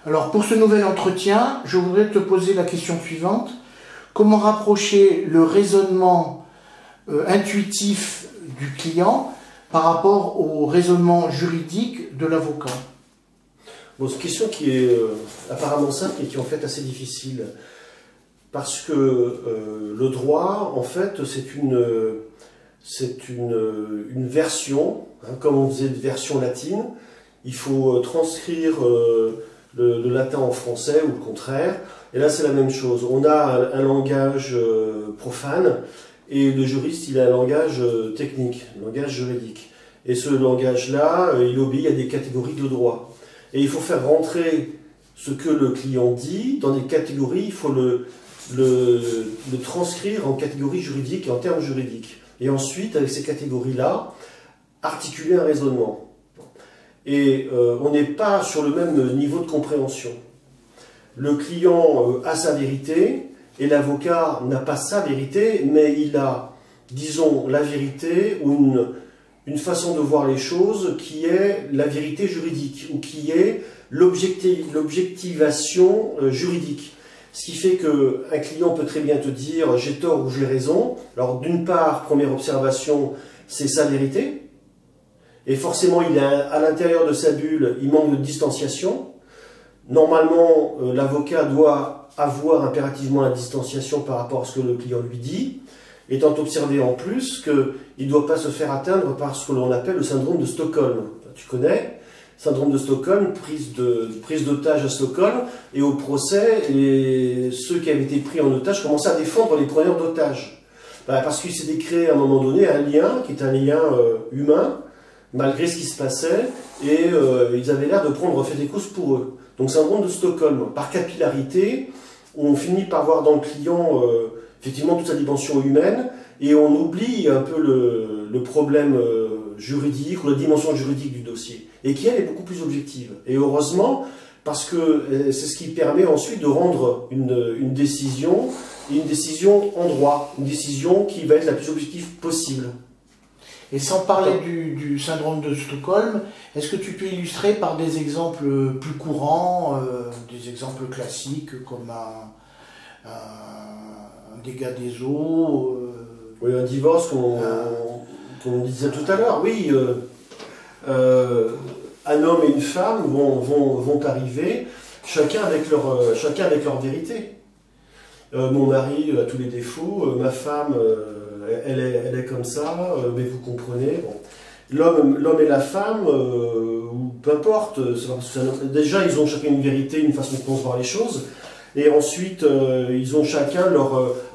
Alors, pour ce nouvel entretien, je voudrais te poser la question suivante. Comment rapprocher le raisonnement intuitif du client par rapport au raisonnement juridique de l'avocat? Bon, c'est une question qui est apparemment simple et qui est en fait assez difficile. Parce que le droit, en fait, c'est une version, hein, comme on disait, de version latine. Il faut transcrire le latin en français ou le contraire. Et là, c'est la même chose. On a un langage profane et le juriste, il a un langage technique, un langage juridique. Et ce langage-là, il obéit à des catégories de droit. Et il faut faire rentrer ce que le client dit dans des catégories, il faut le transcrire en catégories juridiques et en termes juridiques. Et ensuite, avec ces catégories-là, articuler un raisonnement. Et on n'est pas sur le même niveau de compréhension. Le client a sa vérité et l'avocat n'a pas sa vérité, mais il a, disons, la vérité ou une façon de voir les choses qui est la vérité juridique ou qui est l'objectivation juridique. Ce qui fait qu'un client peut très bien te dire j'ai tort ou j'ai raison. Alors d'une part, première observation, c'est sa vérité. Et forcément, il est à l'intérieur de sa bulle, il manque de distanciation. Normalement, l'avocat doit avoir impérativement la distanciation par rapport à ce que le client lui dit, étant observé en plus qu'il ne doit pas se faire atteindre par ce que l'on appelle le syndrome de Stockholm. Tu connais ? Syndrome de Stockholm, prise d'otage à Stockholm, et au procès, ceux qui avaient été pris en otage commençaient à défendre les preneurs d'otages. Parce qu'il s'était créé à un moment donné un lien qui est un lien humain, malgré ce qui se passait, et ils avaient l'air de prendre fait et cause pour eux. Donc syndrome de Stockholm, par capillarité, on finit par voir dans le client effectivement toute sa dimension humaine, et on oublie un peu le problème juridique ou la dimension juridique du dossier, et qui elle est beaucoup plus objective. Et heureusement, parce que c'est ce qui permet ensuite de rendre une décision, et une décision en droit, une décision qui va être la plus objective possible. Et sans parler du syndrome de Stockholm, est-ce que tu peux illustrer par des exemples plus courants, des exemples classiques comme un dégât des eaux Oui, un divorce, comme on disait tout à l'heure, oui. Un homme et une femme vont arriver, chacun avec leur vérité. Mon mari a tous les défauts, ma femme... Elle est comme ça, mais vous comprenez. Bon. L'homme et la femme, ou peu importe, déjà ils ont chacun une vérité, une façon de concevoir les choses, et ensuite ils ont chacun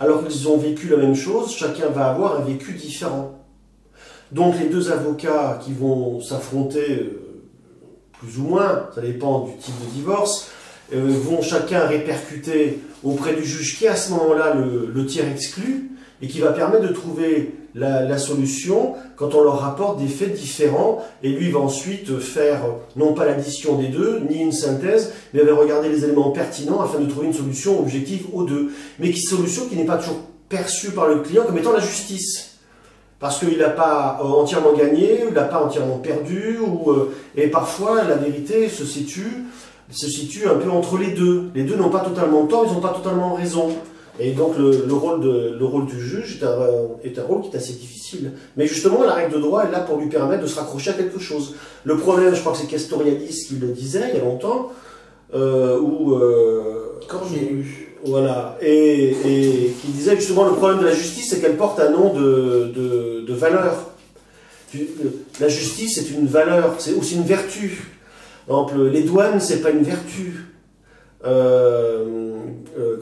alors qu'ils ont vécu la même chose, chacun va avoir un vécu différent. Donc les deux avocats qui vont s'affronter, plus ou moins, ça dépend du type de divorce, vont chacun répercuter auprès du juge qui est à ce moment-là le tiers exclu, et qui va permettre de trouver la solution quand on leur rapporte des faits différents, et lui va ensuite faire non pas l'addition des deux, ni une synthèse, mais va regarder les éléments pertinents afin de trouver une solution objective aux deux, mais solution qui n'est pas toujours perçue par le client comme étant la justice. Parce qu'il n'a pas entièrement gagné, ou il n'a pas entièrement perdu, et parfois la vérité se situe un peu entre les deux. Les deux n'ont pas totalement tort, ils n'ont pas totalement raison. Et donc le rôle du juge est un rôle qui est assez difficile. Mais justement, la règle de droit est là pour lui permettre de se raccrocher à quelque chose. Le problème, je crois que c'est Castoriadis qui le disait il y a longtemps, voilà, et qui disait justement le problème de la justice, c'est qu'elle porte un nom de valeur. La justice, c'est une valeur, c'est aussi une vertu. Par exemple, les douanes, c'est pas une vertu.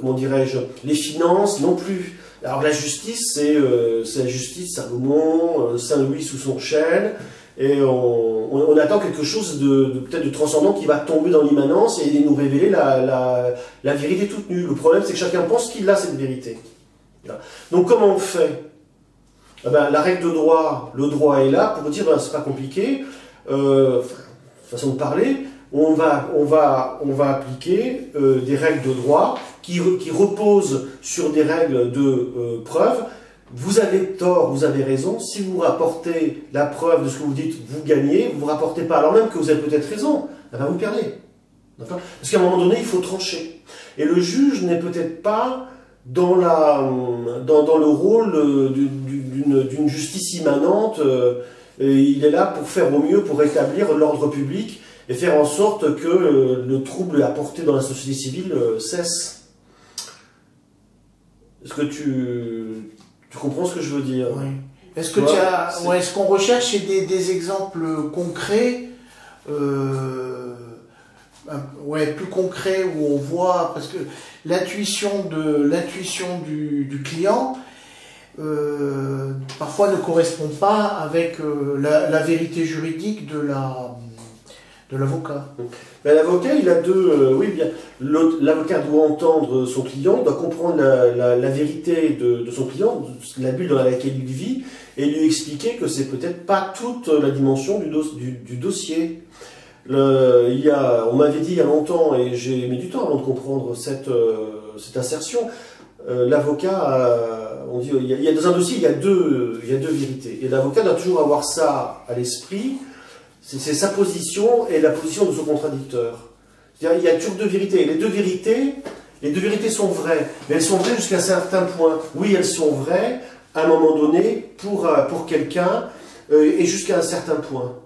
Comment dirais-je, les finances non plus. Alors la justice, c'est la justice, Salomon, Saint-Louis sous son chêne, et on attend quelque chose peut-être de transcendant qui va tomber dans l'immanence et nous révéler la vérité toute nue. Le problème, c'est que chacun pense qu'il a cette vérité. Voilà. Donc comment on fait? La règle de droit, le droit est là pour dire, c'est pas compliqué, façon de parler, on va appliquer des règles de droit qui reposent sur des règles de preuve. Vous avez tort, vous avez raison. Si vous rapportez la preuve de ce que vous dites, vous gagnez. Vous ne rapportez pas, alors même que vous avez peut-être raison, vous perdez. Parce qu'à un moment donné, il faut trancher. Et le juge n'est peut-être pas dans le rôle d'une justice immanente. Et il est là pour faire au mieux, pour rétablir l'ordre public et faire en sorte que le trouble apporté dans la société civile cesse. Est-ce que tu comprends ce que je veux dire? Oui. Est-ce que est-ce qu'on recherche des exemples concrets, plus concrets, où on voit, parce que l'intuition du client parfois ne correspond pas avec la vérité juridique de l'avocat. Ben, l'avocat, il a oui, bien. L'avocat doit entendre son client, doit comprendre la vérité de son client, la bulle dans laquelle il vit, et lui expliquer que c'est peut-être pas toute la dimension du dossier. On m'avait dit il y a longtemps, et j'ai mis du temps avant de comprendre cette assertion. L'avocat, on dit, dans un dossier, il y a deux vérités. Et l'avocat doit toujours avoir ça à l'esprit. C'est sa position et la position de son contradicteur. C'est-à-dire, il y a toujours deux vérités. Les deux vérités sont vraies, mais elles sont vraies jusqu'à un certain point. Oui, elles sont vraies à un moment donné pour quelqu'un et jusqu'à un certain point.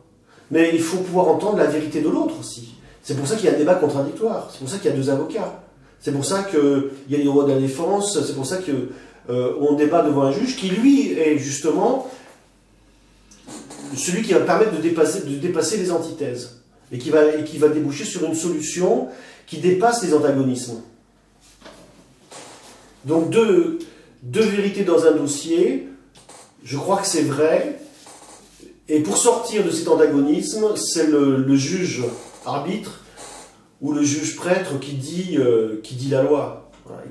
Mais il faut pouvoir entendre la vérité de l'autre aussi. C'est pour ça qu'il y a un débat contradictoire. C'est pour ça qu'il y a deux avocats. C'est pour ça qu'il y a les droits de la défense. C'est pour ça qu'on débat devant un juge qui, lui, est justement celui qui va permettre de dépasser les antithèses et qui va déboucher sur une solution qui dépasse les antagonismes. Donc deux vérités dans un dossier, je crois que c'est vrai, et pour sortir de cet antagonisme, c'est le juge arbitre ou le juge prêtre qui dit la loi, voilà,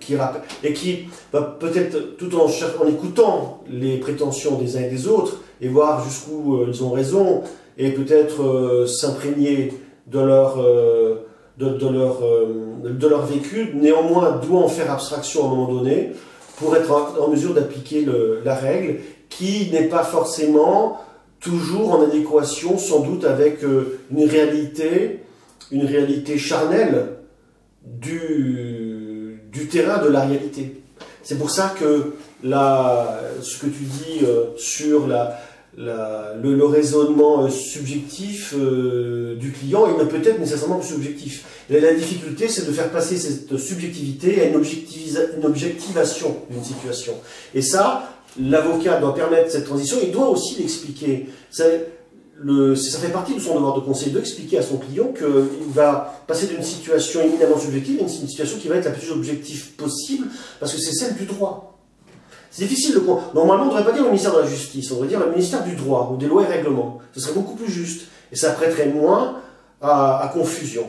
et qui va peut-être, tout en écoutant les prétentions des uns et des autres, et voir jusqu'où ils ont raison, et peut-être s'imprégner de leur vécu, néanmoins doit en faire abstraction à un moment donné, pour être en mesure d'appliquer la règle, qui n'est pas forcément toujours en adéquation, sans doute, avec une réalité charnelle du terrain de la réalité. C'est pour ça que ce que tu dis sur le raisonnement subjectif du client, il ne peut être nécessairement que subjectif. Et la difficulté, c'est de faire passer cette subjectivité à une objectivation d'une situation. Et ça, l'avocat doit permettre cette transition, il doit aussi l'expliquer. Ça fait partie de son devoir de conseil d'expliquer à son client qu'il va passer d'une situation éminemment subjective à une situation qui va être la plus objective possible, parce que c'est celle du droit. C'est difficile de comprendre. Normalement, on ne devrait pas dire le ministère de la Justice, on devrait dire le ministère du Droit, ou des lois et règlements. Ce serait beaucoup plus juste. Et ça prêterait moins à confusion.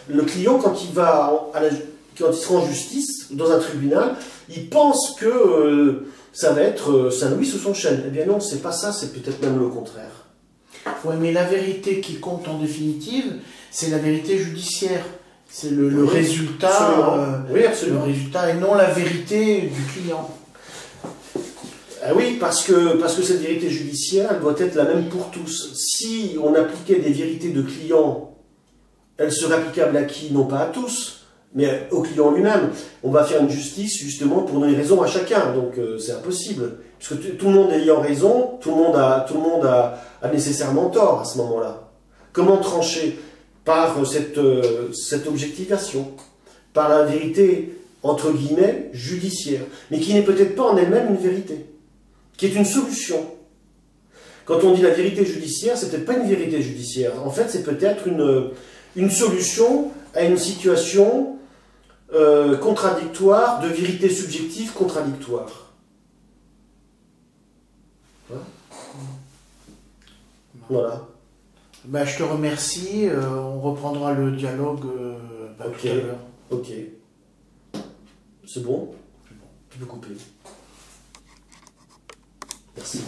Le client, quand il sera en justice, dans un tribunal, il pense que ça va être Saint-Louis sous son chêne. Eh bien non, c'est pas ça, c'est peut-être même le contraire. Oui, mais la vérité qui compte en définitive, c'est la vérité judiciaire. C'est le résultat, oui, absolument. Le résultat et non la vérité du client. Ah oui, parce que cette vérité judiciaire, elle doit être la même pour tous. Si on appliquait des vérités de client, elles seraient applicables à qui? Non pas à tous, mais au client lui-même. On va faire une justice justement pour donner raison à chacun, donc c'est impossible. Puisque tout le monde ayant raison, tout le monde a nécessairement tort à ce moment-là. Comment trancher? Par cette objectivation, par la vérité, entre guillemets, judiciaire, mais qui n'est peut-être pas en elle-même une vérité, qui est une solution. Quand on dit la vérité judiciaire, c'est peut-être pas une vérité judiciaire. En fait, c'est peut-être une solution à une situation contradictoire, de vérité subjective contradictoire. Voilà. Ben, je te remercie. On reprendra le dialogue tout à l'heure. Ok. C'est bon? Tu peux couper. Merci.